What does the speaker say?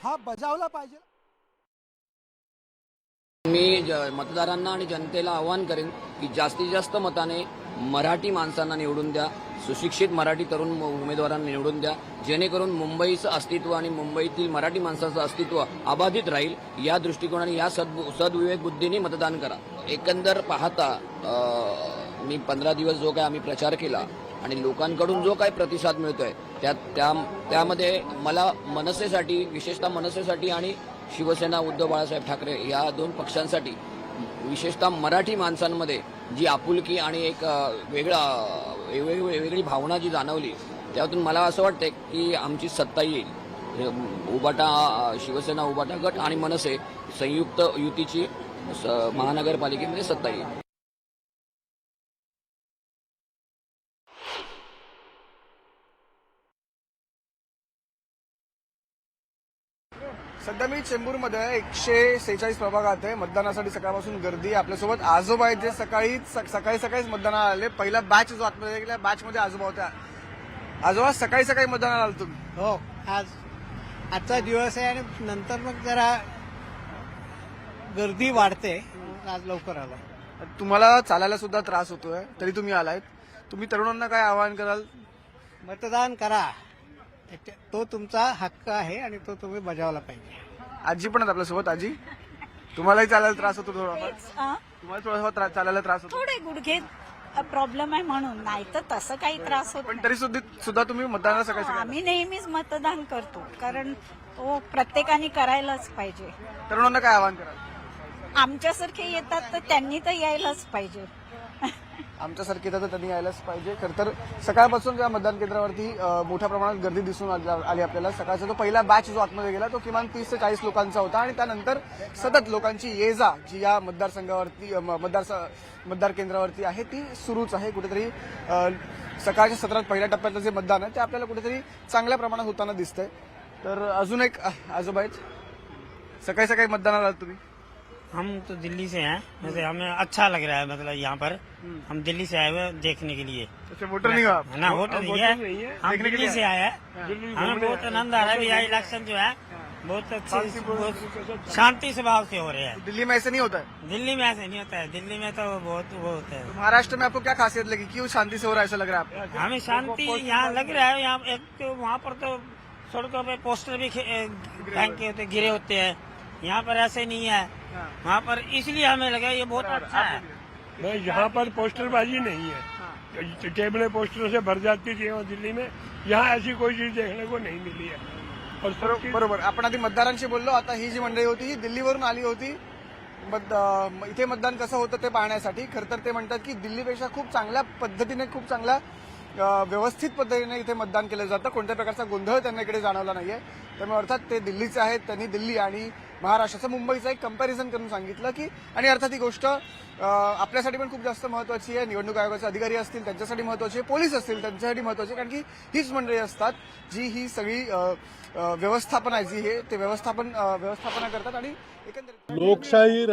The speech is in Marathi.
हा बजावला पाहिजे। मी मतदारांना आणि जनतेला आवाहन करेन की जास्तीत जास्त मताने मराठी माणसांना निवडून द्या, सुशिक्षित मराठी तरुण उमेदवारांना निवडून द्या, जेणेकरून मुंबईचं अस्तित्व आणि मुंबईतील मराठी माणसाचं अस्तित्व अबाधित राहील। या दृष्टिकोनाने या सद्विवेक बुद्धीने मतदान करा। एकंदर पाहता मी 15 दिवस जो काय आम्ही प्रचार केला आणि लोकांकडून जो काय प्रतिसाद मिळतोय त्यामध्ये मला मनसेसाठी, विशेषतः मनसेसाठी आणि शिवसेना उद्धव बाळासाहेब ठाकरे या दोन पक्षांसाठी विशेषतः मराठी माणसांमध्ये जी आपुलकी आणि एक वेगळी भावना जी जाणवली, त्यातून मला असं वाटतं की आमची सत्ता येईल। उबाटा शिवसेना उबाटा गट आणि मनसे संयुक्त युतीची महानगरपालिकेमध्ये सत्ता येईल। सध्या मी चेंबूरमध्ये 146 प्रभागात आहे। मतदानासाठी सकाळपासून गर्दी। आपल्यासोबत आजोबा आहेत जे सकाळीच मतदानाला आले। पहिला बॅच जो आतमध्ये गेला बॅचमध्ये आजोबा होत्या। आजोबा सकाळी मतदानाला आले तुम्ही? हो, आजचा दिवस आहे आणि नंतर मग जरा गर्दी वाढते, आज लवकर आला। तुम्हाला चालायला सुद्धा त्रास होतोय तरी तुम्ही आलायत। तुम्ही तरुणांना काय आवाहन कराल? मतदान करा, तो तुमचा हक्क आहे आणि तो तुम्ही बजावला पाहिजे। आजी पण आहेत आपल्यासोबत। आजी, तुम्हालाही चालायला त्रास होतो थोडाफार? हा? तुम्हाला थोडाफार चालायला त्रास होतो? थोडे गुडघे प्रॉब्लेम आहे म्हणून, नाही तर तसं काही त्रास होत पण नाही। तरी सुद्धा तुम्ही मतदानाला सकाळी आम्ही नेहमीच मतदान करतो, कारण तो प्रत्येकाने करायलाच पाहिजे। तरुणांना काय आवाहन कराल? आमच्यासारखे येतात तर त्यांनी तर यायलाच पाहिजे। आमच्यासारखे तर त्यांनी यायलाच पाहिजे। खरं तर सकाळपासून या मतदान केंद्रावरती मोठ्या प्रमाणात गर्दी दिसून आली आपल्याला। सकाळचा जो पहिला बॅच जो आतमध्ये गेला तो किमान 30 ते 40 लोकांचा होता आणि त्यानंतर सतत लोकांची ये जा जी या मतदारसंघावरती मतदार केंद्रावरती आहे ती सुरूच आहे। कुठेतरी सकाळच्या सत्रात पहिल्या टप्प्यातलं जे मतदान आहे ते आपल्याला कुठेतरी चांगल्या प्रमाणात होताना दिसतंय। तर अजून एक आजोबा आहेत, सकाळी मतदानाला आलात तुम्ही? हम तो दिल्ली से हैं, वैसे हमें अच्छा लग रहा है, मतलब यहाँ पर हम दिल्ली से आए हुए हैं देखने के लिए। अच्छा, वोटर नहीं हो आप? ना, वोटर नहीं है, हम दिल्ली से आए हैं। हमें बहुत आनंद आ रहा है। यह इलेक्शन जो है बहुत अच्छे, बहुत शांति स्वभाव से हो रहे हैं। दिल्ली में ऐसे नहीं होता है? दिल्ली में ऐसे नहीं होता है, दिल्ली में तो बहुत वो होता है। महाराष्ट्र में आपको क्या खासियत लगी, क्यों शांति से हो रहा है ऐसा लग रहा है आपको? हमें शांति यहाँ लग रहा है। यहाँ एक तो वहाँ पर तो सड़कों पे पोस्टर भी फेंक के होते, गिरे होते हैं। यहाँ पर ऐसे नहीं है, वहाँ पर, इसलिए हमें लगा ये बहुत अच्छा है। नहीं, यहाँ पर पोस्टरबाजी नहीं है। टेबलें पोस्टरों से भर जाती थी और दिल्ली में, यहाँ ऐसी कोई चीज देखने को नहीं मिली है। और बरोबर, आपण आधी मतदारांशी बोललो। आता ही जी मंडळी होती ही दिल्लीवरून आली होती इथे मतदान कसं होतं ते पाहण्यासाठी। खरं तर ते म्हणतात की दिल्लीपेक्षा खूप चांगल्या पद्धतीने, खूप चांगल्या व्यवस्थित पद्धतीने इथे मतदान केलं जातं। कोणत्या प्रकारचा गोंधळ त्यांना इकडे जाणवला नाहीये। त्यामुळे अर्थात ते दिल्लीचे आहेत, त्यांनी दिल्ली आणि महाराष्ट्राचं, मुंबईचं एक कंपॅरिझन करून सांगितलं की, आणि अर्थात ही गोष्ट आपल्यासाठी पण खूप जास्त महत्वाची आहे। निवडणूक आयोगाचे अधिकारी असतील त्यांच्यासाठी महत्वाची आहे, पोलीस असतील त्यांच्यासाठी महत्वाची आहे, कारण की हीच मंडळी असतात जी ही सगळी व्यवस्थापन आहे जी हे ते व्यवस्थापना करतात आणि एकंदरीत लोकशाही